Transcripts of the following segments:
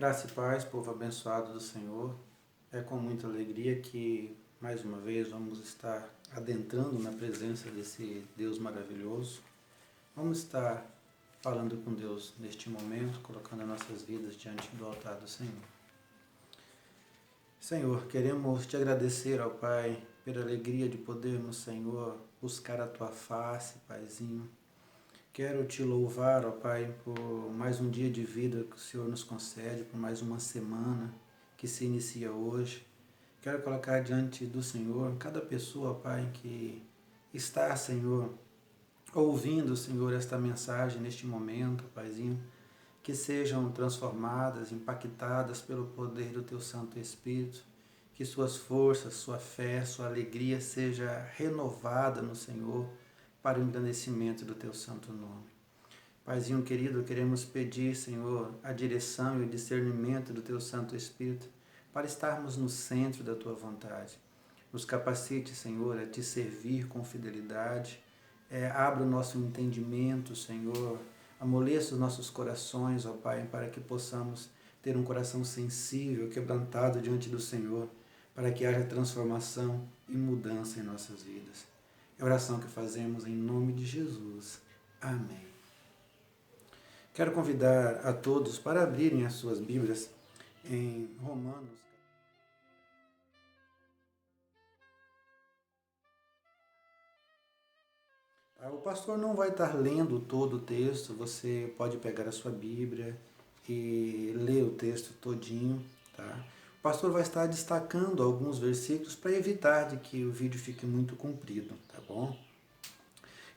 Graça e paz, povo abençoado do Senhor. É com muita alegria que, mais uma vez, vamos estar adentrando na presença desse Deus maravilhoso. Vamos estar falando com Deus neste momento, colocando as nossas vidas diante do altar do Senhor. Senhor, queremos te agradecer, ó Pai, pela alegria de podermos, Senhor, buscar a Tua face, Paizinho. Quero te louvar, ó Pai, por mais um dia de vida que o Senhor nos concede, por mais uma semana que se inicia hoje. Quero colocar diante do Senhor cada pessoa, ó Pai, que está, Senhor, ouvindo, Senhor, esta mensagem neste momento, Paizinho, que sejam transformadas, impactadas pelo poder do Teu Santo Espírito, que suas forças, sua fé, sua alegria seja renovada no Senhor, para o engrandecimento do Teu santo nome. Paizinho querido, queremos pedir, Senhor, a direção e o discernimento do Teu Santo Espírito para estarmos no centro da Tua vontade. Nos capacite, Senhor, a Te servir com fidelidade. Abra o nosso entendimento, Senhor. Amoleça os nossos corações, ó Pai, para que possamos ter um coração sensível, quebrantado diante do Senhor, para que haja transformação e mudança em nossas vidas. É a oração que fazemos em nome de Jesus. Amém. Quero convidar a todos para abrirem as suas Bíblias em Romanos. O pastor não vai estar lendo todo o texto, você pode pegar a sua Bíblia e ler o texto todinho, tá? O pastor vai estar destacando alguns versículos para evitar de que o vídeo fique muito comprido, tá bom?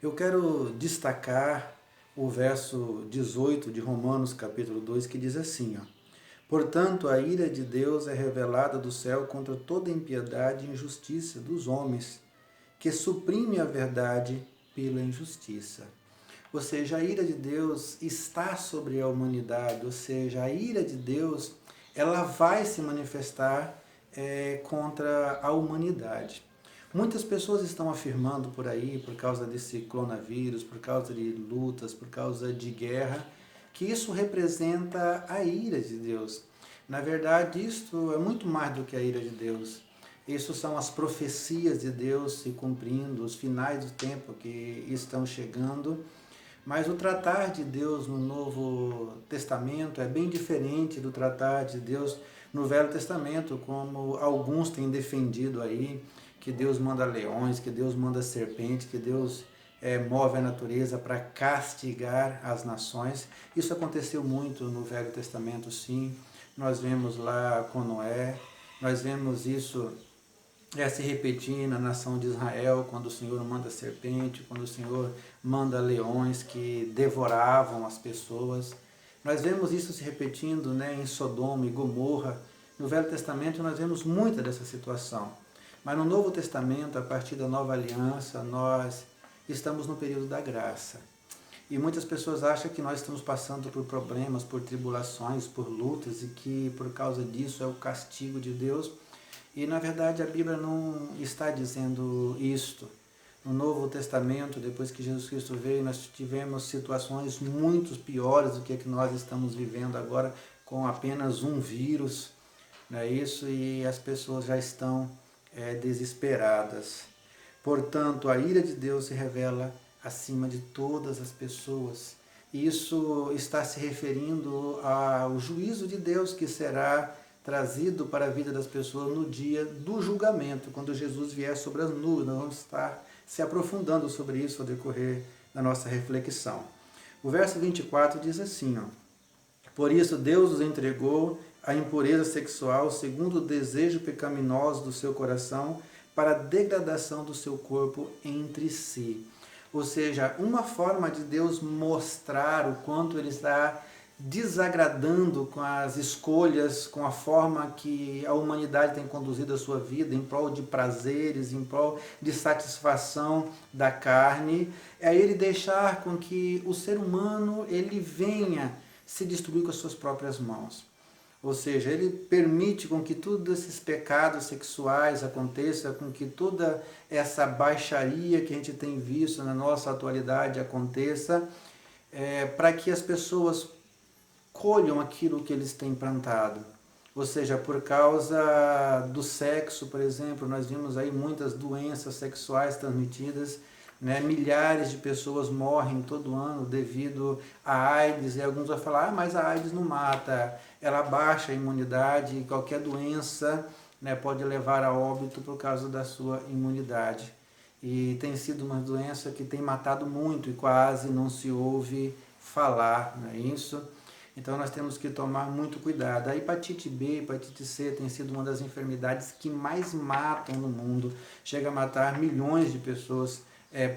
Eu quero destacar o verso 18 de Romanos capítulo 2, que diz assim, ó: Portanto, a ira de Deus é revelada do céu contra toda impiedade e injustiça dos homens, que suprime a verdade pela injustiça. Ou seja, a ira de Deus está sobre a humanidade, ou seja, a ira de Deus ela vai se manifestar contra a humanidade. Muitas pessoas estão afirmando por aí, por causa desse coronavírus, por causa de lutas, por causa de guerra, que isso representa a ira de Deus. Na verdade, isto é muito mais do que a ira de Deus. Isso são as profecias de Deus se cumprindo, os finais do tempo que estão chegando. Mas o tratar de Deus no Novo Testamento é bem diferente do tratar de Deus no Velho Testamento, como alguns têm defendido aí, que Deus manda leões, que Deus manda serpentes, que Deus move a natureza para castigar as nações. Isso aconteceu muito no Velho Testamento, sim. Nós vemos lá com Noé, nós vemos isso se repetir na nação de Israel, quando o Senhor manda serpente, quando o Senhor manda leões que devoravam as pessoas. Nós vemos isso se repetindo em Sodoma e Gomorra. No Velho Testamento nós vemos muita dessa situação. Mas no Novo Testamento, a partir da Nova Aliança, nós estamos no período da graça. E muitas pessoas acham que nós estamos passando por problemas, por tribulações, por lutas, e que por causa disso é o castigo de Deus. E na verdade a Bíblia não está dizendo isto. No Novo Testamento, depois que Jesus Cristo veio, nós tivemos situações muito piores do que nós estamos vivendo agora, com apenas um vírus, não é isso? E as pessoas já estão desesperadas. Portanto, a ira de Deus se revela acima de todas as pessoas. Isso está se referindo ao juízo de Deus que será trazido para a vida das pessoas no dia do julgamento, quando Jesus vier sobre as nuvens. Nós vamos estar se aprofundando sobre isso ao decorrer da nossa reflexão. O verso 24 diz assim, ó: Por isso Deus os entregou à impureza sexual segundo o desejo pecaminoso do seu coração, para a degradação do seu corpo entre si. Ou seja, uma forma de Deus mostrar o quanto Ele está desagradando com as escolhas, com a forma que a humanidade tem conduzido a sua vida, em prol de prazeres, em prol de satisfação da carne, é Ele deixar com que o ser humano ele venha se destruir com as suas próprias mãos. Ou seja, Ele permite com que todos esses pecados sexuais aconteçam, com que toda essa baixaria que a gente tem visto na nossa atualidade aconteça, para que as pessoas colham aquilo que eles têm plantado. Ou seja, por causa do sexo, por exemplo, nós vimos aí muitas doenças sexuais transmitidas, né? Milhares de pessoas morrem todo ano devido à AIDS, e alguns vão falar, mas a AIDS não mata, ela baixa a imunidade e qualquer doença, né, pode levar a óbito por causa da sua imunidade. E tem sido uma doença que tem matado muito e quase não se ouve falar, não é isso? Então nós temos que tomar muito cuidado. A hepatite B, hepatite C tem sido uma das enfermidades que mais matam no mundo. Chega a matar milhões de pessoas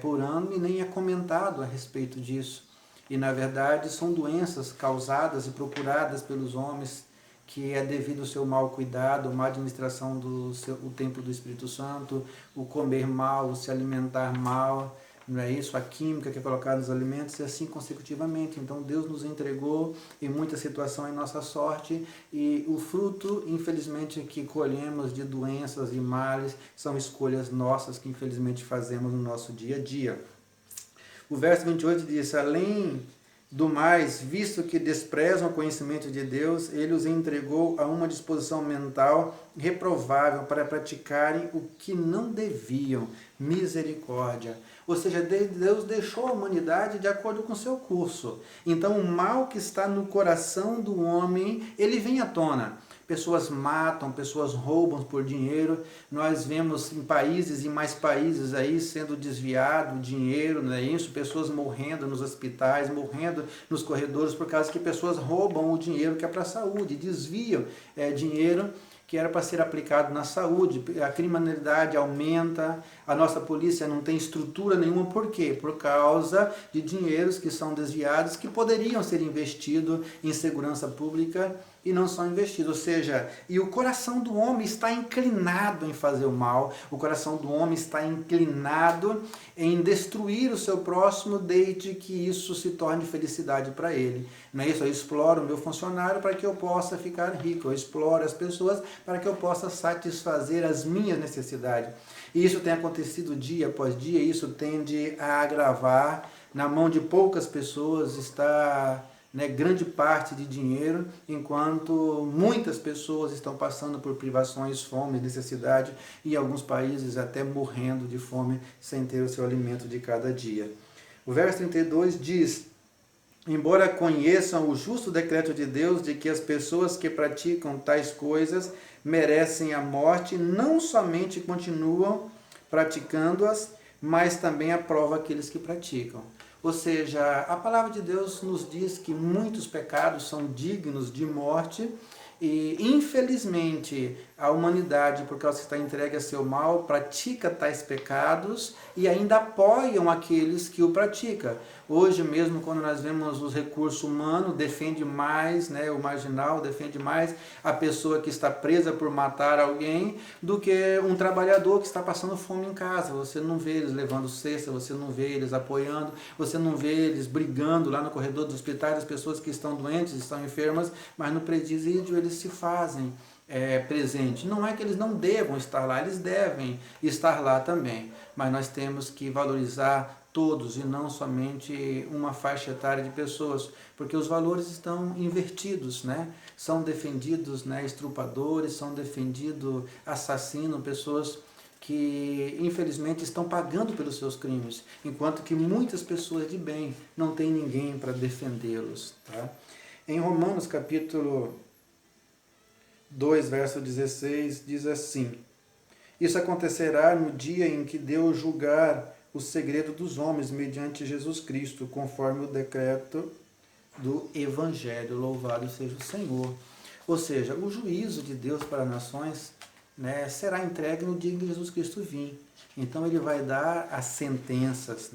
por ano e nem é comentado a respeito disso. E na verdade são doenças causadas e procuradas pelos homens, que é devido ao seu mau cuidado, má administração do o templo do Espírito Santo, o comer mal, o se alimentar mal, não é isso? A química que é colocada nos alimentos, e assim consecutivamente. Então Deus nos entregou em muita situação em nossa sorte, e o fruto, infelizmente, que colhemos de doenças e males são escolhas nossas que infelizmente fazemos no nosso dia a dia. O verso 28 diz, além do mais, visto que desprezam o conhecimento de Deus, ele os entregou a uma disposição mental reprovável para praticarem o que não deviam. Misericórdia. Ou seja, Deus deixou a humanidade de acordo com o seu curso. Então, o mal que está no coração do homem, ele vem à tona. Pessoas matam, pessoas roubam por dinheiro. Nós vemos em países e mais países aí sendo desviado dinheiro, não é isso? Pessoas morrendo nos hospitais, morrendo nos corredores por causa que pessoas roubam o dinheiro que é para a saúde, desviam dinheiro que era para ser aplicado na saúde. A criminalidade aumenta, a nossa polícia não tem estrutura nenhuma. Por quê? Por causa de dinheiros que são desviados, que poderiam ser investidos em segurança pública e não são investidos. Ou seja, e o coração do homem está inclinado em fazer o mal, o coração do homem está inclinado em destruir o seu próximo, desde que isso se torne felicidade para ele. Não é isso? Eu exploro o meu funcionário para que eu possa ficar rico, eu exploro as pessoas para que eu possa satisfazer as minhas necessidades. E isso tem acontecido dia após dia, e isso tende a agravar. Na mão de poucas pessoas está grande parte de dinheiro, enquanto muitas pessoas estão passando por privações, fome, necessidade, e em alguns países até morrendo de fome sem ter o seu alimento de cada dia. O verso 32 diz, embora conheçam o justo decreto de Deus de que as pessoas que praticam tais coisas merecem a morte, não somente continuam praticando-as, mas também aprovam aqueles que praticam. Ou seja, a palavra de Deus nos diz que muitos pecados são dignos de morte, e infelizmente a humanidade, por causa que está entregue a seu mal, pratica tais pecados e ainda apoiam aqueles que o praticam. Hoje mesmo, quando nós vemos os recursos humanos, defende mais, o marginal defende mais a pessoa que está presa por matar alguém do que um trabalhador que está passando fome em casa. Você não vê eles levando cesta, você não vê eles apoiando, você não vê eles brigando lá no corredor dos hospitais, as pessoas que estão doentes, estão enfermas, mas no presídio eles se fazem presente. Não é que eles não devam estar lá, eles devem estar lá também, mas nós temos que valorizar todos e não somente uma faixa etária de pessoas, porque os valores estão invertidos, São defendidos estrupadores, são defendidos assassinos, pessoas que infelizmente estão pagando pelos seus crimes, enquanto que muitas pessoas de bem não têm ninguém para defendê-los. Tá? Em Romanos capítulo 2, verso 16, diz assim, isso acontecerá no dia em que Deus julgar o segredo dos homens mediante Jesus Cristo, conforme o decreto do Evangelho. Louvado seja o Senhor. Ou seja, o juízo de Deus para as nações será entregue no dia em que Jesus Cristo vir. Então ele vai dar as sentenças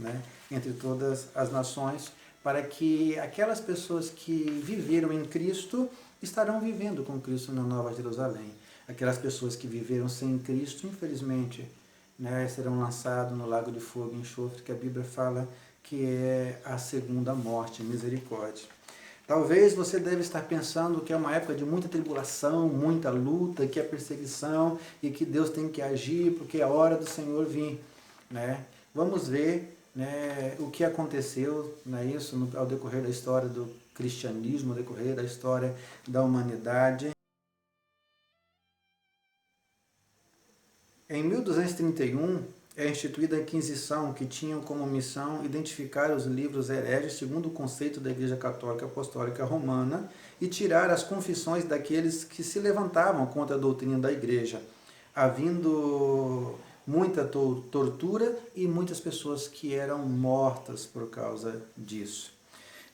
entre todas as nações, para que aquelas pessoas que viveram em Cristo estarão vivendo com Cristo na Nova Jerusalém. Aquelas pessoas que viveram sem Cristo, infelizmente, serão lançados no lago de fogo e enxofre, que a Bíblia fala que é a segunda morte. Misericórdia. Talvez você deve estar pensando que é uma época de muita tribulação, muita luta, que é perseguição e que Deus tem que agir porque é a hora do Senhor vir. Vamos ver né, o que aconteceu, né, isso, ao decorrer da história do cristianismo, ao decorrer da história da humanidade. Em 1231 é instituída a Inquisição, que tinha como missão identificar os livros hereges segundo o conceito da Igreja Católica Apostólica Romana e tirar as confissões daqueles que se levantavam contra a doutrina da Igreja, havendo muita tortura e muitas pessoas que eram mortas por causa disso.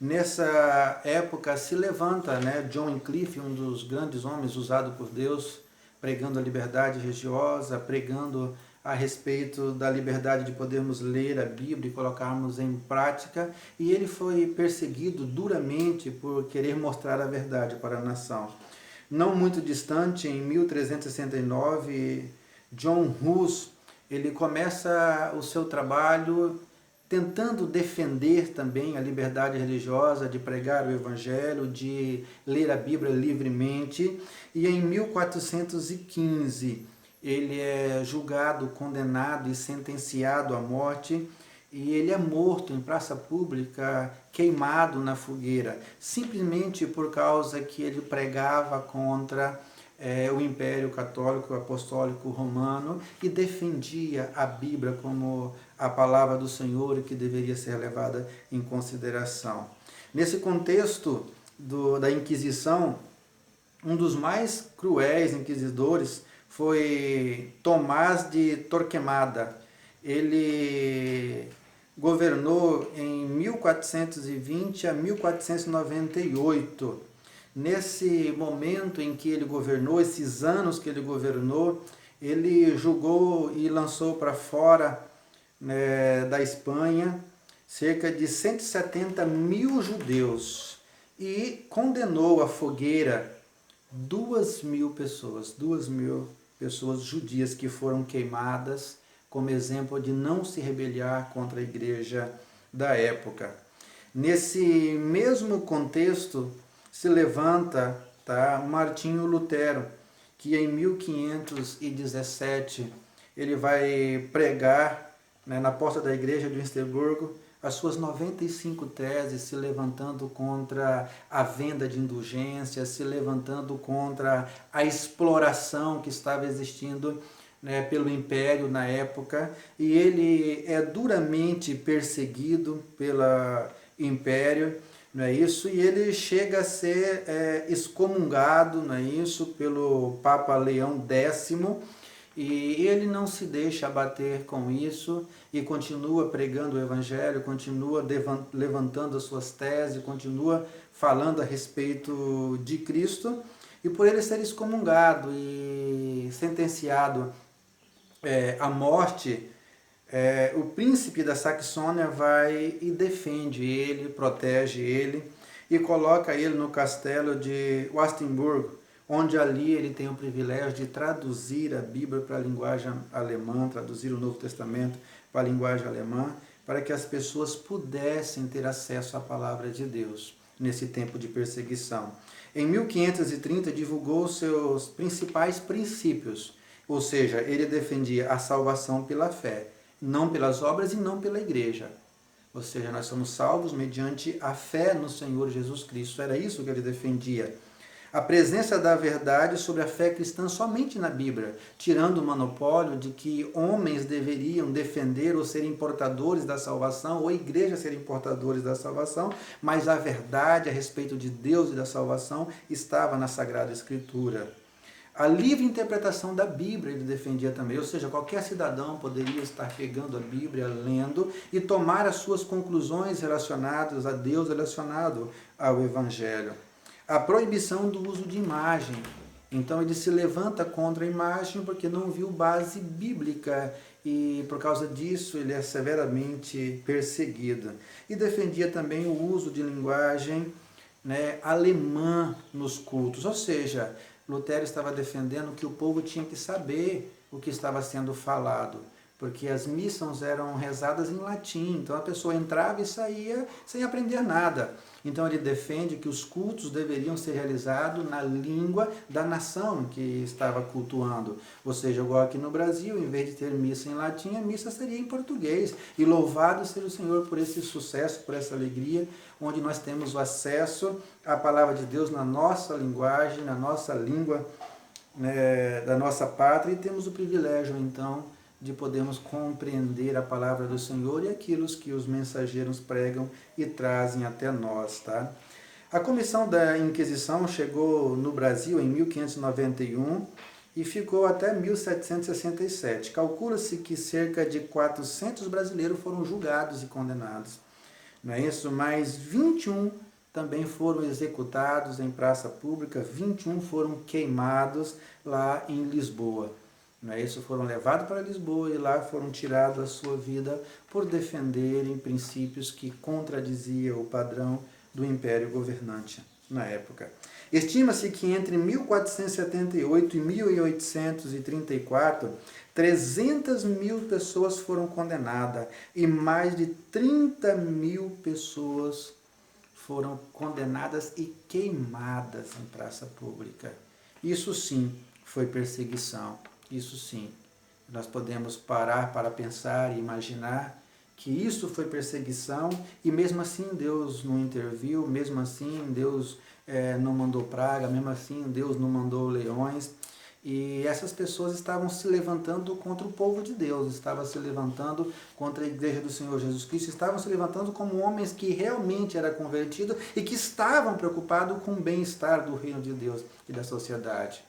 Nessa época se levanta, né, John Wycliffe, um dos grandes homens usado por Deus, pregando a liberdade religiosa, pregando a respeito da liberdade de podermos ler a Bíblia e colocarmos em prática, e ele foi perseguido duramente por querer mostrar a verdade para a nação. Não muito distante, em 1369, John Hus, ele começa o seu trabalho tentando defender também a liberdade religiosa, de pregar o Evangelho, de ler a Bíblia livremente. E em 1415 ele é julgado, condenado e sentenciado à morte, e ele é morto em praça pública, queimado na fogueira, simplesmente por causa que ele pregava contra o Império Católico Apostólico Romano e defendia a Bíblia como a palavra do Senhor e que deveria ser levada em consideração. Nesse contexto da Inquisição, um dos mais cruéis inquisidores foi Tomás de Torquemada. Ele governou em 1420 a 1498. Nesse momento em que ele governou, esses anos que ele governou, ele julgou e lançou para fora, né, da Espanha cerca de 170 mil judeus e condenou à fogueira 2.000 pessoas judias que foram queimadas como exemplo de não se rebeliar contra a igreja da época. Nesse mesmo contexto se levanta, Martinho Lutero, que em 1517 ele vai pregar, né, na porta da igreja de Winterburgo as suas 95 teses, se levantando contra a venda de indulgências, se levantando contra a exploração que estava existindo, né, pelo Império na época, e ele é duramente perseguido pelo Império, não é isso? E ele chega a ser excomungado, não é isso, pelo Papa Leão X, e ele não se deixa abater com isso e continua pregando o Evangelho, continua levantando as suas teses, continua falando a respeito de Cristo, e por ele ser excomungado e sentenciado à morte, o príncipe da Saxônia vai e defende ele, protege ele e coloca ele no castelo de Wastenburg, onde ali ele tem o privilégio de traduzir a Bíblia para a linguagem alemã, traduzir o Novo Testamento para a linguagem alemã, para que as pessoas pudessem ter acesso à palavra de Deus nesse tempo de perseguição. Em 1530 divulgou seus principais princípios, ou seja, ele defendia a salvação pela fé, não pelas obras e não pela igreja. Ou seja, nós somos salvos mediante a fé no Senhor Jesus Cristo. Era isso que ele defendia. A presença da verdade sobre a fé cristã somente na Bíblia, tirando o monopólio de que homens deveriam defender ou serem portadores da salvação, ou igrejas serem portadores da salvação, mas a verdade a respeito de Deus e da salvação estava na Sagrada Escritura. A livre interpretação da Bíblia ele defendia também, ou seja, qualquer cidadão poderia estar pegando a Bíblia, lendo e tomar as suas conclusões relacionadas a Deus, relacionado ao Evangelho. A proibição do uso de imagem. Então ele se levanta contra a imagem porque não viu base bíblica e por causa disso ele é severamente perseguido. E defendia também o uso de linguagem, né, alemã nos cultos, ou seja, Lutero estava defendendo que o povo tinha que saber o que estava sendo falado. porque as missas eram rezadas em latim, então a pessoa entrava e saía sem aprender nada. Então ele defende que os cultos deveriam ser realizados na língua da nação que estava cultuando. Ou seja, igual aqui no Brasil, em vez de ter missa em latim, a missa seria em português. E louvado seja o Senhor por esse sucesso, por essa alegria, onde nós temos o acesso à palavra de Deus na nossa linguagem, na nossa língua, da nossa pátria, e temos o privilégio, então, de podermos compreender a palavra do Senhor e aquilo que os mensageiros pregam e trazem até nós, tá? A Comissão da Inquisição chegou no Brasil em 1591 e ficou até 1767. Calcula-se que cerca de 400 brasileiros foram julgados e condenados. Não é isso? Mas 21 também foram executados em praça pública, 21 foram queimados lá em Lisboa. Não é isso? Foram levados para Lisboa e lá foram tirados a sua vida por defenderem princípios que contradiziam o padrão do império governante na época. Estima-se que entre 1478 e 1834, 300 mil pessoas foram condenadas e mais de 30 mil pessoas foram condenadas e queimadas em praça pública. Isso sim foi perseguição. Isso sim, nós podemos parar para pensar e imaginar que isso foi perseguição e mesmo assim Deus não interviu, mesmo assim Deus não mandou praga, mesmo assim Deus não mandou leões. E essas pessoas estavam se levantando contra o povo de Deus, estavam se levantando contra a igreja do Senhor Jesus Cristo, estavam se levantando como homens que realmente eram convertidos e que estavam preocupados com o bem-estar do reino de Deus e da sociedade.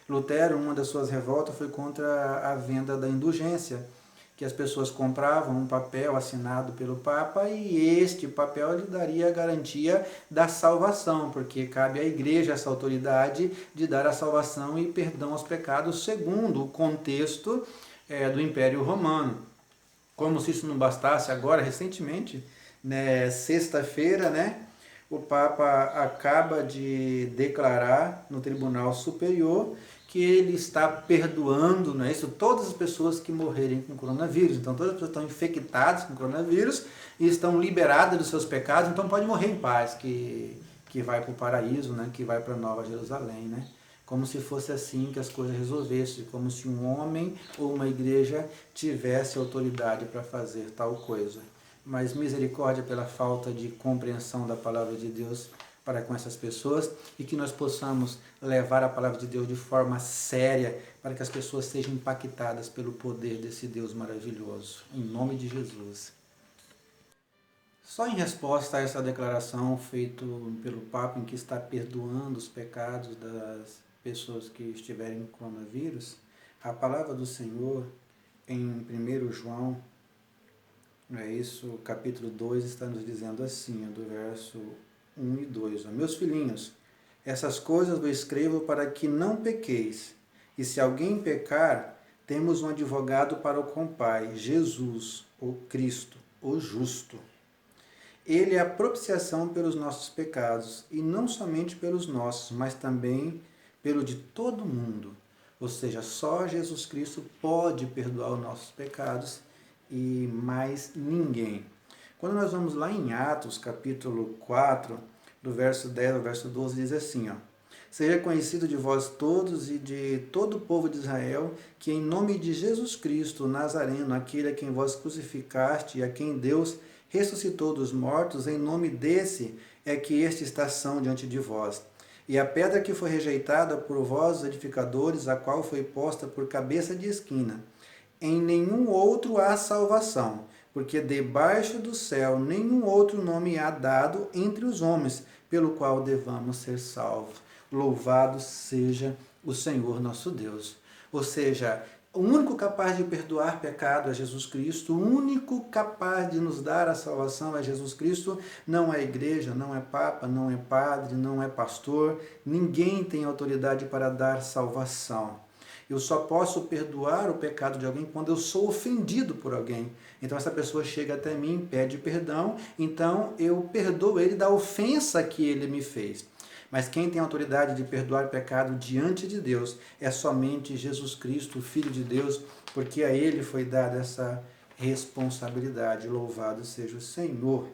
Lutero, uma das suas revoltas foi contra a venda da indulgência, que as pessoas compravam um papel assinado pelo Papa e este papel lhe daria a garantia da salvação, porque cabe à igreja essa autoridade de dar a salvação e perdão aos pecados segundo o contexto do Império Romano. Como se isso não bastasse, agora, recentemente, sexta-feira, o Papa acaba de declarar no Tribunal Superior que ele está perdoando, não é isso? Todas as pessoas que morrerem com coronavírus. Então, todas as pessoas estão infectadas com coronavírus e estão liberadas dos seus pecados, então pode morrer em paz, que vai para o paraíso, que vai para Nova Jerusalém, Como se fosse assim que as coisas resolvessem, como se um homem ou uma igreja tivesse autoridade para fazer tal coisa. Mas misericórdia pela falta de compreensão da palavra de Deus para com essas pessoas e que nós possamos levar a palavra de Deus de forma séria para que as pessoas sejam impactadas pelo poder desse Deus maravilhoso. Em nome de Jesus. Só em resposta a essa declaração feita pelo Papa em que está perdoando os pecados das pessoas que estiverem com coronavírus, a palavra do Senhor em 1 João, não é isso? Capítulo 2 está nos dizendo assim, do verso 1 e 2. Meus filhinhos, essas coisas vos escrevo para que não pequeis. E se alguém pecar, temos um advogado para com o Pai, Jesus, o Cristo, o justo. Ele é a propiciação pelos nossos pecados, e não somente pelos nossos, mas também pelo de todo mundo. Ou seja, só Jesus Cristo pode perdoar os nossos pecados e mais ninguém. Quando nós vamos lá em Atos, capítulo 4, do verso 10 ao verso 12, diz assim, seja conhecido de vós todos e de todo o povo de Israel, que em nome de Jesus Cristo, o Nazareno, aquele a quem vós crucificaste e a quem Deus ressuscitou dos mortos, em nome desse é que este está são diante de vós. E a pedra que foi rejeitada por vós, os edificadores, a qual foi posta por cabeça de esquina, em nenhum outro há salvação, porque debaixo do céu nenhum outro nome há dado entre os homens, pelo qual devamos ser salvos. Louvado seja o Senhor nosso Deus. Ou seja, o único capaz de perdoar pecado é Jesus Cristo, o único capaz de nos dar a salvação é Jesus Cristo, não é igreja, não é papa, não é padre, não é pastor, ninguém tem autoridade para dar salvação. Eu só posso perdoar o pecado de alguém quando eu sou ofendido por alguém. Então essa pessoa chega até mim, pede perdão, então eu perdoo ele da ofensa que ele me fez. Mas quem tem autoridade de perdoar pecado diante de Deus é somente Jesus Cristo, o Filho de Deus, porque a ele foi dada essa responsabilidade. Louvado seja o Senhor.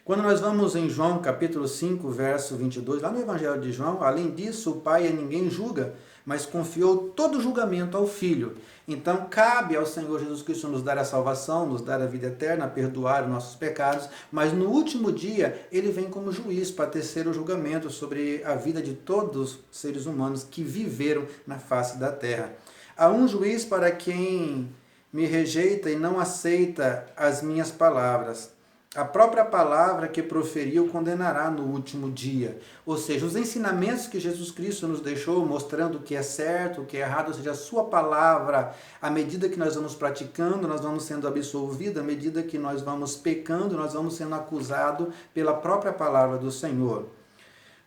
Quando nós vamos em João capítulo 5, verso 22, lá no Evangelho de João, além disso, o Pai a ninguém julga, mas confiou todo o julgamento ao Filho. Então, cabe ao Senhor Jesus Cristo nos dar a salvação, nos dar a vida eterna, perdoar os nossos pecados, mas no último dia, ele vem como juiz para tecer o julgamento sobre a vida de todos os seres humanos que viveram na face da terra. Há um juiz para quem me rejeita e não aceita as minhas palavras. A própria palavra que proferiu condenará no último dia. Ou seja, os ensinamentos que Jesus Cristo nos deixou, mostrando o que é certo, o que é errado, ou seja, a sua palavra, à medida que nós vamos praticando, nós vamos sendo absolvidos, à medida que nós vamos pecando, nós vamos sendo acusados pela própria palavra do Senhor.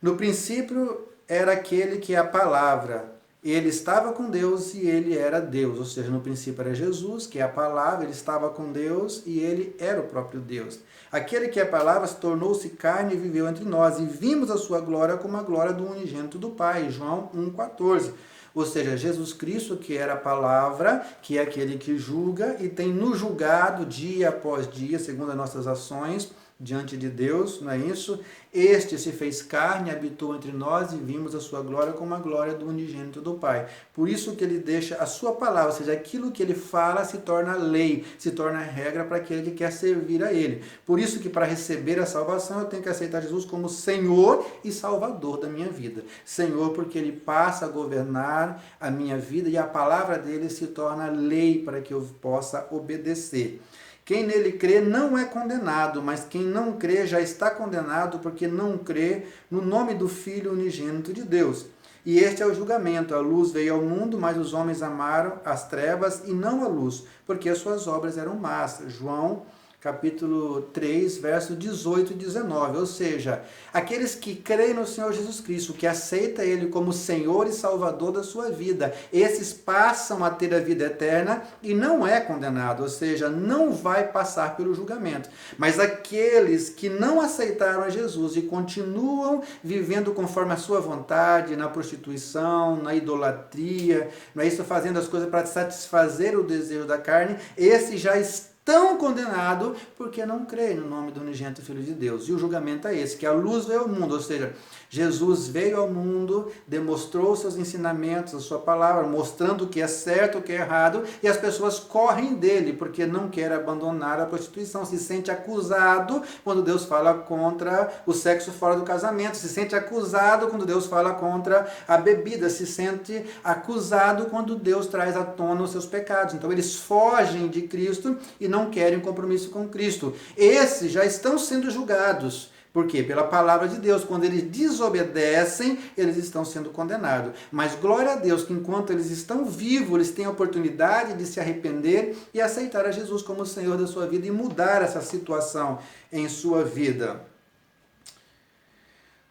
No princípio era aquele que é a palavra. Ele estava com Deus e ele era Deus, ou seja, no princípio era Jesus, que é a palavra, ele estava com Deus e ele era o próprio Deus. Aquele que é a palavra tornou-se carne e viveu entre nós, e vimos a sua glória como a glória do unigênito do Pai, João 1,14. Ou seja, Jesus Cristo, que era a palavra, que é aquele que julga e tem nos julgado dia após dia, segundo as nossas ações, diante de Deus, não é isso? Este se fez carne, habitou entre nós e vimos a sua glória como a glória do unigênito do Pai. Por isso que ele deixa a sua palavra, ou seja, aquilo que ele fala se torna lei, se torna regra para aquele que quer servir a ele. Por isso que para receber a salvação eu tenho que aceitar Jesus como Senhor e Salvador da minha vida. Senhor, porque ele passa a governar a minha vida e a palavra dele se torna lei para que eu possa obedecer. Quem nele crê não é condenado, mas quem não crê já está condenado, porque não crê no nome do Filho unigênito de Deus. E este é o julgamento. A luz veio ao mundo, mas os homens amaram as trevas e não a luz, porque as suas obras eram más. João capítulo 3, verso 18 e 19, ou seja, aqueles que creem no Senhor Jesus Cristo, que aceita Ele como Senhor e Salvador da sua vida, esses passam a ter a vida eterna e não é condenado, ou seja, não vai passar pelo julgamento. Mas aqueles que não aceitaram a Jesus e continuam vivendo conforme a sua vontade, na prostituição, na idolatria, não é isso, fazendo as coisas para satisfazer o desejo da carne, esses já estão condenado porque não crê no nome do unigênito Filho de Deus. E o julgamento é esse, que a luz veio ao mundo, ou seja, Jesus veio ao mundo, demonstrou seus ensinamentos, a sua palavra, mostrando o que é certo, o que é errado, e as pessoas correm dele, porque não querem abandonar a prostituição, se sente acusado quando Deus fala contra o sexo fora do casamento, se sente acusado quando Deus fala contra a bebida, se sente acusado quando Deus traz à tona os seus pecados. Então eles fogem de Cristo e não querem compromisso com Cristo. Esses já estão sendo julgados. Por quê? Pela palavra de Deus. Quando eles desobedecem, eles estão sendo condenados. Mas glória a Deus que enquanto eles estão vivos, eles têm a oportunidade de se arrepender e aceitar a Jesus como Senhor da sua vida e mudar essa situação em sua vida.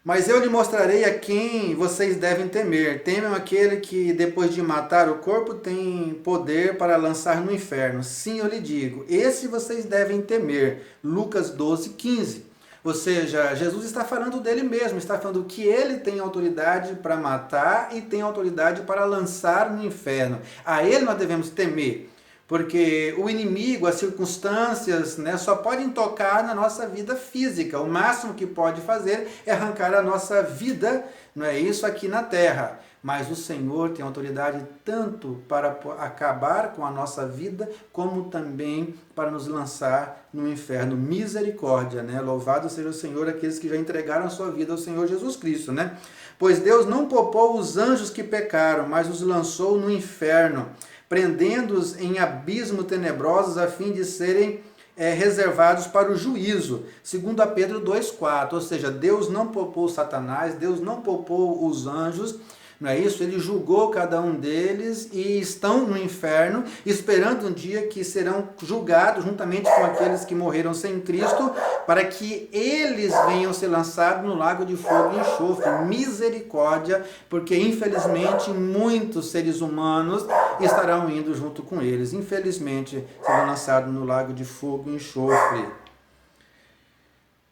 Mas eu lhe mostrarei a quem vocês devem temer. Temam aquele que, depois de matar o corpo, tem poder para lançar no inferno. Sim, eu lhe digo, esse vocês devem temer. Lucas 12, 15. Ou seja, Jesus está falando dele mesmo, está falando que ele tem autoridade para matar e tem autoridade para lançar no inferno. A ele nós devemos temer. Porque o inimigo, as circunstâncias, né, só podem tocar na nossa vida física. O máximo que pode fazer é arrancar a nossa vida, não é isso, aqui na terra. Mas o Senhor tem autoridade tanto para acabar com a nossa vida, como também para nos lançar no inferno. Misericórdia, né? Louvado seja o Senhor, aqueles que já entregaram a sua vida ao Senhor Jesus Cristo, né? Pois Deus não poupou os anjos que pecaram, mas os lançou no inferno, prendendo-os em abismos tenebrosos a fim de serem reservados para o juízo, segundo a Pedro 2,4, ou seja, Deus não poupou Satanás, Deus não poupou os anjos, não é isso? Ele julgou cada um deles e estão no inferno, esperando um dia que serão julgados juntamente com aqueles que morreram sem Cristo, para que eles venham ser lançados no lago de fogo e enxofre. Misericórdia, porque infelizmente muitos seres humanos estarão indo junto com eles. Infelizmente serão lançados no lago de fogo e enxofre.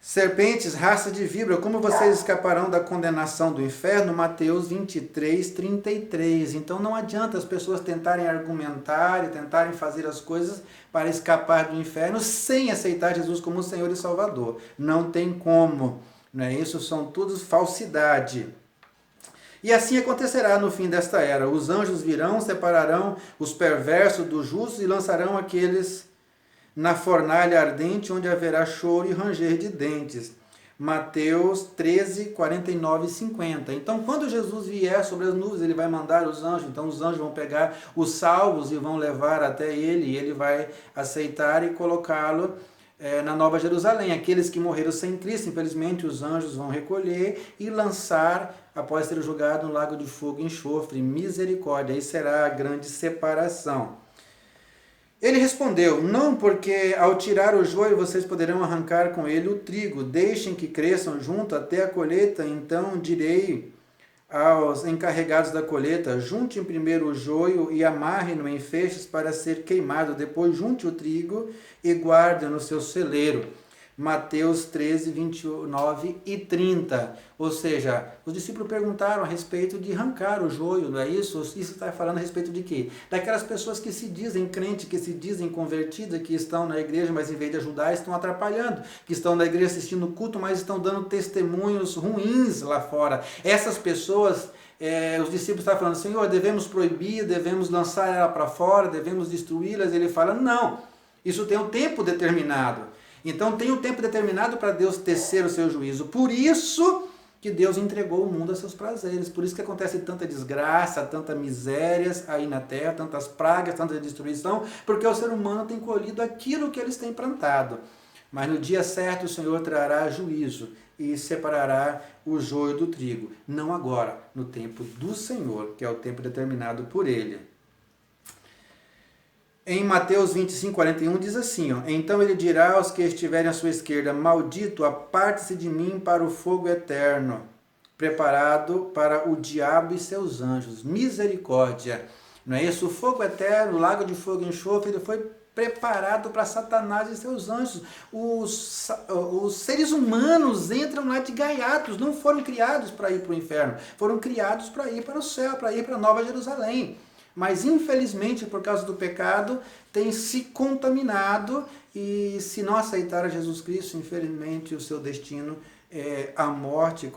Serpentes, raça de víbora, como vocês escaparão da condenação do inferno? Mateus 23, 33. Então não adianta as pessoas tentarem argumentar e tentarem fazer as coisas para escapar do inferno sem aceitar Jesus como Senhor e Salvador. Não tem como. Não é isso? São tudo falsidade. E assim acontecerá no fim desta era. Os anjos virão, separarão os perversos dos justos e lançarão aqueles na fornalha ardente, onde haverá choro e ranger de dentes. Mateus 13, 49 e 50. Então, quando Jesus vier sobre as nuvens, ele vai mandar os anjos. Então, os anjos vão pegar os salvos e vão levar até ele. E ele vai aceitar e colocá-lo na Nova Jerusalém. Aqueles que morreram sem Cristo, infelizmente, os anjos vão recolher e lançar, após ser julgado, no lago de fogo e enxofre. Misericórdia. Aí será a grande separação. Ele respondeu: não, porque ao tirar o joio vocês poderão arrancar com ele o trigo. Deixem que cresçam junto até a colheita. Então direi aos encarregados da colheita: juntem primeiro o joio e amarrem-no em feixes para ser queimado. Depois junte o trigo e guardem no seu celeiro. Mateus 13, 29 e 30. Ou seja, os discípulos perguntaram a respeito de arrancar o joio, não é isso? Isso está falando a respeito de quê? Daquelas pessoas que se dizem crentes, que se dizem convertidas, que estão na igreja, mas em vez de ajudar, estão atrapalhando. Que estão na igreja assistindo o culto, mas estão dando testemunhos ruins lá fora. Essas pessoas... os discípulos estavam falando: Senhor, devemos proibir, devemos lançar ela para fora, devemos destruí-las. Ele fala: não, isso tem um tempo determinado. Então tem um tempo determinado para Deus tecer o seu juízo. Por isso que Deus entregou o mundo a seus prazeres. Por isso que acontece tanta desgraça, tanta misérias aí na terra, tantas pragas, tanta destruição, porque o ser humano tem colhido aquilo que eles têm plantado. Mas no dia certo o Senhor trará juízo e separará o joio do trigo. Não agora, no tempo do Senhor, que é o tempo determinado por Ele. Em Mateus 25, 41 diz assim: então ele dirá aos que estiverem à sua esquerda: maldito, aparte-se de mim para o fogo eterno, preparado para o diabo e seus anjos. Misericórdia. Não é isso? O fogo eterno, o lago de fogo e enxofre, ele foi preparado para Satanás e seus anjos. Os seres humanos entram lá de gaiatos, não foram criados para ir para o inferno, foram criados para ir para o céu, para ir para a Nova Jerusalém. Mas infelizmente, por causa do pecado, tem se contaminado, e se não aceitar a Jesus Cristo, infelizmente o seu destino é a morte,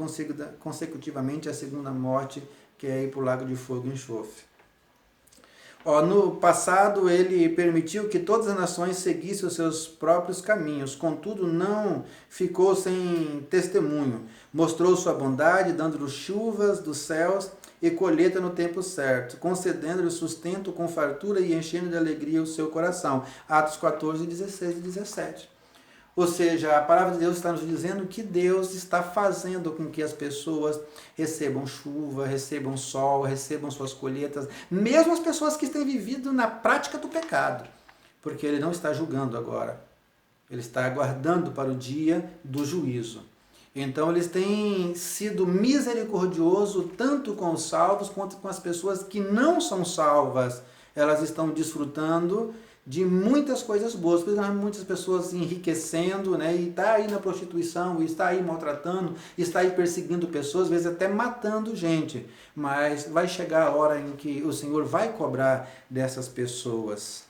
consecutivamente a segunda morte, que é ir para o lago de fogo e enxofre. No passado ele permitiu que todas as nações seguissem os seus próprios caminhos, contudo não ficou sem testemunho. Mostrou sua bondade, dando-lhes chuvas dos céus e colheita no tempo certo, concedendo-lhe sustento com fartura e enchendo de alegria o seu coração. Atos 14, 16 e 17. Ou seja, a palavra de Deus está nos dizendo que Deus está fazendo com que as pessoas recebam chuva, recebam sol, recebam suas colheitas, mesmo as pessoas que têm vivido na prática do pecado, porque Ele não está julgando agora, Ele está aguardando para o dia do juízo. Então eles têm sido misericordiosos tanto com os salvos quanto com as pessoas que não são salvas. Elas estão desfrutando de muitas coisas boas, porque muitas pessoas enriquecendo, né, e está aí na prostituição, e está aí maltratando, está aí perseguindo pessoas, às vezes até matando gente. Mas vai chegar a hora em que o Senhor vai cobrar dessas pessoas.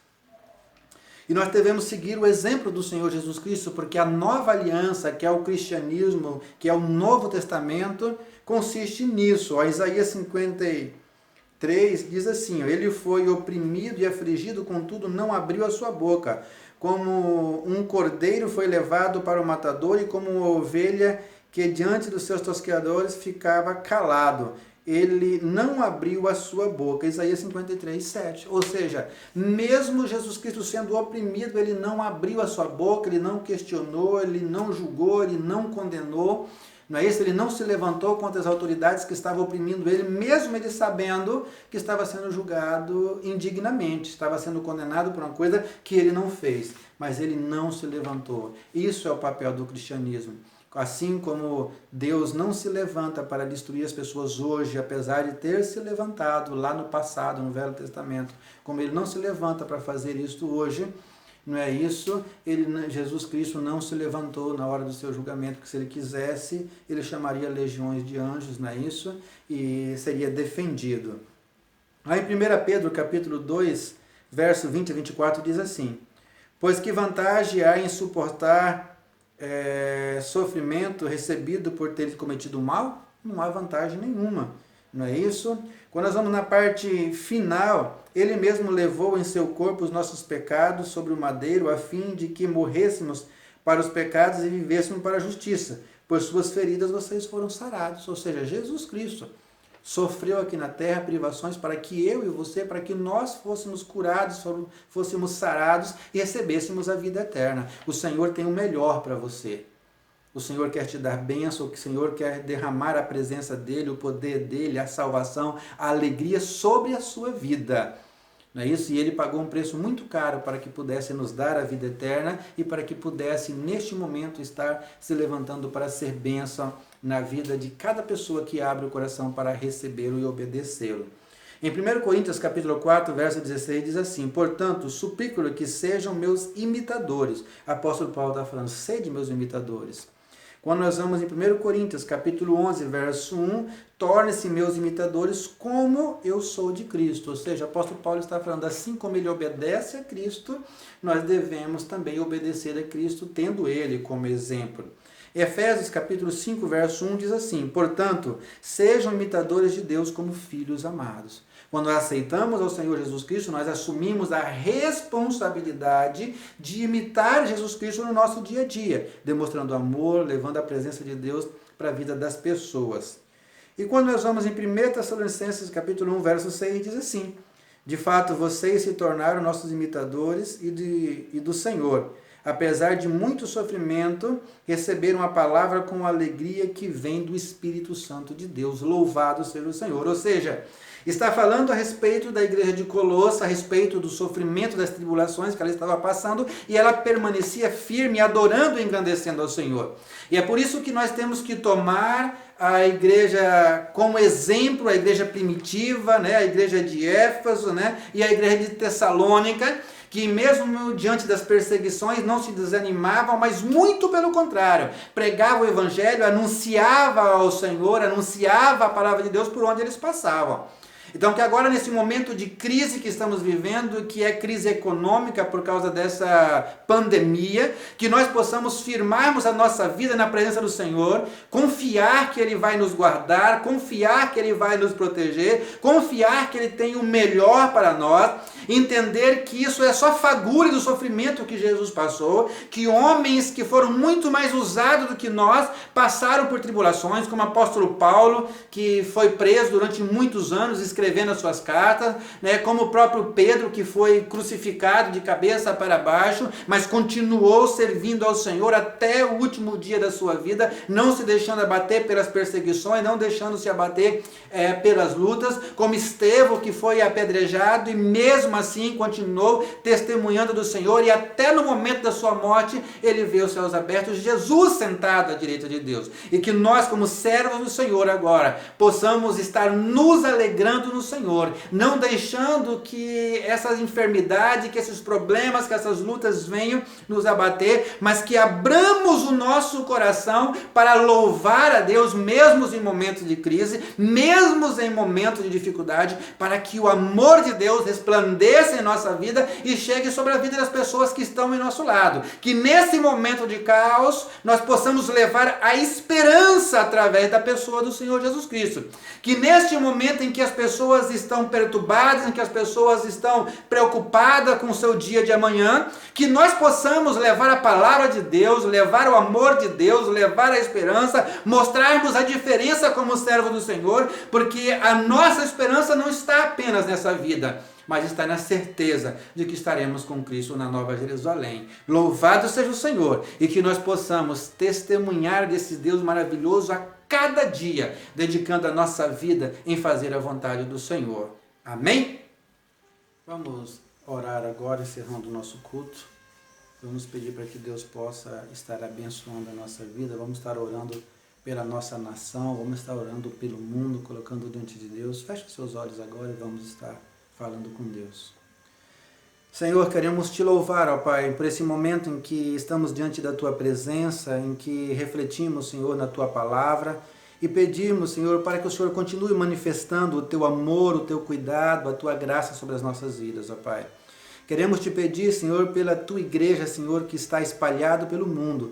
E nós devemos seguir o exemplo do Senhor Jesus Cristo, porque a nova aliança, que é o cristianismo, que é o Novo Testamento, consiste nisso. Isaías 53 diz assim: ele foi oprimido e afligido, contudo não abriu a sua boca. Como um cordeiro foi levado para o matador, e como uma ovelha que diante dos seus tosqueadores ficava calado, ele não abriu a sua boca. Isaías 53, 7. Ou seja, mesmo Jesus Cristo sendo oprimido, ele não abriu a sua boca, ele não questionou, ele não julgou, ele não condenou. Não é isso? Ele não se levantou contra as autoridades que estavam oprimindo ele, mesmo ele sabendo que estava sendo julgado indignamente, estava sendo condenado por uma coisa que ele não fez. Mas ele não se levantou. Isso é o papel do cristianismo. Assim como Deus não se levanta para destruir as pessoas hoje, apesar de ter se levantado lá no passado, no Velho Testamento, como Ele não se levanta para fazer isso hoje, Não é isso? Jesus Cristo não se levantou na hora do seu julgamento, que se ele quisesse, ele chamaria legiões de anjos, não é isso? E seria defendido. Aí em 1 Pedro capítulo 2, verso 20 a 24 diz assim: pois que vantagem há em suportar sofrimento recebido por ter cometido mal? Não há vantagem nenhuma, não é isso? Quando nós vamos na parte final, ele mesmo levou em seu corpo os nossos pecados sobre o madeiro, a fim de que morrêssemos para os pecados e vivêssemos para a justiça. Por suas feridas vocês foram sarados. Ou seja, Jesus Cristo sofreu aqui na terra privações para que eu e você, para que nós fôssemos curados, fôssemos sarados e recebêssemos a vida eterna. O Senhor tem o melhor para você. O Senhor quer te dar bênção, o Senhor quer derramar a presença dEle, o poder dEle, a salvação, a alegria sobre a sua vida. Não é isso? E Ele pagou um preço muito caro para que pudesse nos dar a vida eterna e para que pudesse, neste momento, estar se levantando para ser bênção na vida de cada pessoa que abre o coração para recebê-lo e obedecê-lo. Em 1 Coríntios capítulo 4, verso 16, diz assim: portanto, suplico que sejam meus imitadores. Apóstolo Paulo está falando, sede meus imitadores. Quando nós vamos em 1 Coríntios, capítulo 11, verso 1, torne-se meus imitadores como eu sou de Cristo. Ou seja, o apóstolo Paulo está falando, assim como ele obedece a Cristo, nós devemos também obedecer a Cristo, tendo ele como exemplo. Efésios, capítulo 5, verso 1, diz assim: portanto, sejam imitadores de Deus como filhos amados. Quando aceitamos ao Senhor Jesus Cristo, nós assumimos a responsabilidade de imitar Jesus Cristo no nosso dia a dia, demonstrando amor, levando a presença de Deus para a vida das pessoas. E quando nós vamos em 1 Tessalonicenses, capítulo 1, verso 6, diz assim: de fato, vocês se tornaram nossos imitadores e do Senhor. Apesar de muito sofrimento, receberam a palavra com alegria que vem do Espírito Santo de Deus. Louvado seja o Senhor. Ou seja, está falando a respeito da igreja de Colosso, a respeito do sofrimento, das tribulações que ela estava passando, e ela permanecia firme, adorando e engrandecendo ao Senhor. E é por isso que nós temos que tomar a igreja como exemplo, a igreja primitiva, né, a igreja de Éfeso, né, e a igreja de Tessalônica, que mesmo diante das perseguições não se desanimavam, mas muito pelo contrário, pregava o evangelho, anunciava ao Senhor, anunciava a palavra de Deus por onde eles passavam. Então, que agora nesse momento de crise que estamos vivendo, que é crise econômica por causa dessa pandemia, que nós possamos firmarmos a nossa vida na presença do Senhor, confiar que Ele vai nos guardar, confiar que Ele vai nos proteger, confiar que Ele tem o melhor para nós, entender que isso é só fagulha do sofrimento que Jesus passou, que homens que foram muito mais usados do que nós passaram por tribulações, como o apóstolo Paulo, que foi preso durante muitos anos, escrevendo as suas cartas, né, como o próprio Pedro, que foi crucificado de cabeça para baixo, mas continuou servindo ao Senhor até o último dia da sua vida, não se deixando abater pelas perseguições, não deixando-se abater pelas lutas, como Estevão, que foi apedrejado e mesmo assim continuou testemunhando do Senhor, e até no momento da sua morte ele vê os céus abertos, Jesus sentado à direita de Deus. E que nós, como servos do Senhor agora, possamos estar nos alegrando no Senhor, não deixando que essas enfermidades, que esses problemas, que essas lutas venham nos abater, mas que abramos o nosso coração para louvar a Deus, mesmo em momentos de crise, mesmo em momentos de dificuldade, para que o amor de Deus resplandeça em nossa vida e chegue sobre a vida das pessoas que estão em nosso lado. Que nesse momento de caos, nós possamos levar a esperança através da pessoa do Senhor Jesus Cristo. Que neste momento em que as pessoas estão perturbadas, em que as pessoas estão preocupadas com o seu dia de amanhã, que nós possamos levar a palavra de Deus, levar o amor de Deus, levar a esperança, mostrarmos a diferença como servo do Senhor, porque a nossa esperança não está apenas nessa vida, mas está na certeza de que estaremos com Cristo na Nova Jerusalém. Louvado seja o Senhor, e que nós possamos testemunhar desse Deus maravilhoso a cada dia, dedicando a nossa vida em fazer a vontade do Senhor. Amém? Vamos orar agora, encerrando o nosso culto. Vamos pedir para que Deus possa estar abençoando a nossa vida. Vamos estar orando pela nossa nação, vamos estar orando pelo mundo, colocando diante de Deus. Feche os seus olhos agora e vamos estar falando com Deus. Senhor, queremos te louvar, ó Pai, por esse momento em que estamos diante da tua presença, em que refletimos, Senhor, na tua palavra e pedimos, Senhor, para que o Senhor continue manifestando o teu amor, o teu cuidado, a tua graça sobre as nossas vidas, ó Pai. Queremos te pedir, Senhor, pela tua igreja, Senhor, que está espalhado pelo mundo.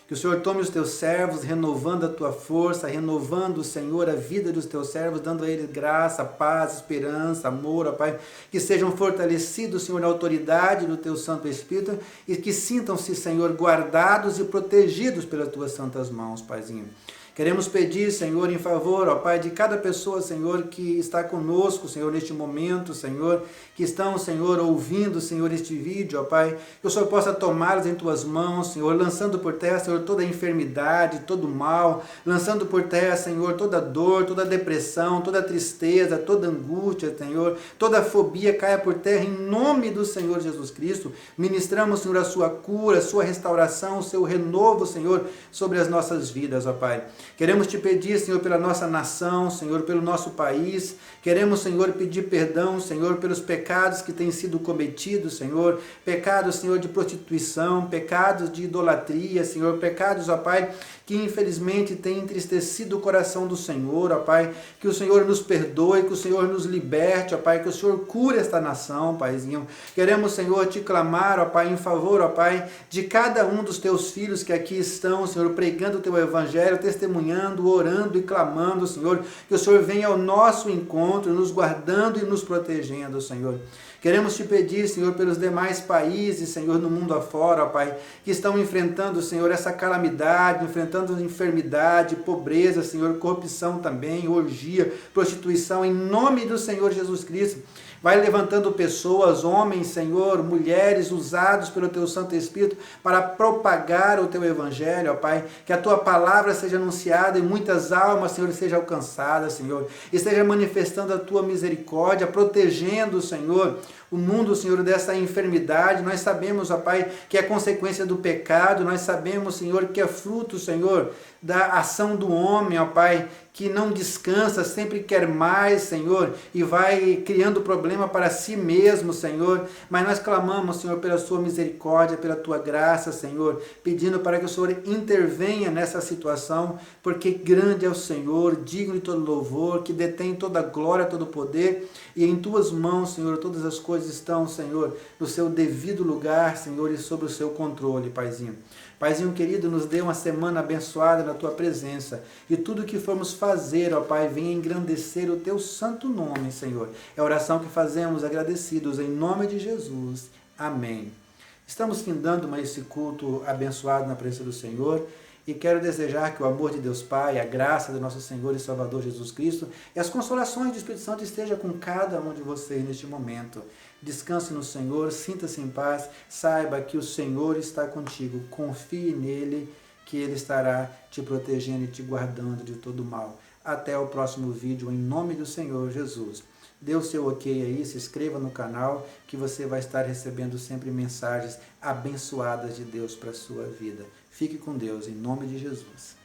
Que o Senhor tome os teus servos, renovando a tua força, renovando, Senhor, a vida dos teus servos, dando a eles graça, paz, esperança, amor, ó Pai. Que sejam fortalecidos, Senhor, na autoridade do teu Santo Espírito e que sintam-se, Senhor, guardados e protegidos pelas tuas santas mãos, Paizinho. Queremos pedir, Senhor, em favor, ó Pai, de cada pessoa, Senhor, que está conosco, Senhor, neste momento, Senhor, que estão, Senhor, ouvindo, Senhor, este vídeo, ó Pai, que o Senhor possa tomá-los em tuas mãos, Senhor, lançando por terra, Senhor, toda a enfermidade, todo o mal, lançando por terra, Senhor, toda dor, toda depressão, toda tristeza, toda angústia, Senhor, toda fobia caia por terra em nome do Senhor Jesus Cristo. Ministramos, Senhor, a sua cura, a sua restauração, o seu renovo, Senhor, sobre as nossas vidas, ó Pai. Queremos te pedir, Senhor, pela nossa nação, Senhor, pelo nosso país. Queremos, Senhor, pedir perdão, Senhor, pelos pecados que têm sido cometidos, Senhor. Pecados, Senhor, de prostituição, pecados de idolatria, Senhor. Pecados, ó Pai, que infelizmente têm entristecido o coração do Senhor, ó Pai. Que o Senhor nos perdoe, que o Senhor nos liberte, ó Pai. Que o Senhor cure esta nação, Paizinho. Queremos, Senhor, te clamar, ó Pai, em favor, ó Pai, de cada um dos teus filhos que aqui estão, Senhor, pregando o teu evangelho, testemunhando, orando e clamando, Senhor, que o Senhor venha ao nosso encontro, nos guardando e nos protegendo, Senhor. Queremos te pedir, Senhor, pelos demais países, Senhor, no mundo afora, ó Pai, que estão enfrentando, Senhor, essa calamidade, enfrentando enfermidade, pobreza, Senhor, corrupção também, orgia, prostituição, em nome do Senhor Jesus Cristo. Vai levantando pessoas, homens, Senhor, mulheres, usados pelo Teu Santo Espírito para propagar o Teu Evangelho, ó Pai. Que a Tua palavra seja anunciada e muitas almas, Senhor, sejam alcançadas, Senhor. Esteja manifestando a Tua misericórdia, protegendo, Senhor, o mundo, Senhor, dessa enfermidade. Nós sabemos, ó Pai, que é consequência do pecado. Nós sabemos, Senhor, que é fruto, Senhor, da ação do homem, ó Pai, que não descansa, sempre quer mais, Senhor, e vai criando problema para si mesmo, Senhor. Mas nós clamamos, Senhor, pela sua misericórdia, pela tua graça, Senhor, pedindo para que o Senhor intervenha nessa situação, porque grande é o Senhor, digno de todo louvor, que detém toda a glória, todo o poder, e em tuas mãos, Senhor, todas as coisas estão, Senhor, no seu devido lugar, Senhor, e sob o seu controle, Paizinho. Paizinho querido, nos dê uma semana abençoada na Tua presença. E tudo que formos fazer, ó Pai, venha engrandecer o Teu santo nome, Senhor. É a oração que fazemos agradecidos em nome de Jesus. Amém. Estamos findando mais esse culto abençoado na presença do Senhor. E quero desejar que o amor de Deus Pai, a graça do nosso Senhor e Salvador Jesus Cristo e as consolações do Espírito Santo estejam com cada um de vocês neste momento. Descanse no Senhor, sinta-se em paz, saiba que o Senhor está contigo, confie nele, que ele estará te protegendo e te guardando de todo mal. Até o próximo vídeo, em nome do Senhor Jesus. Dê o seu ok aí, se inscreva no canal, que você vai estar recebendo sempre mensagens abençoadas de Deus para a sua vida. Fique com Deus, em nome de Jesus.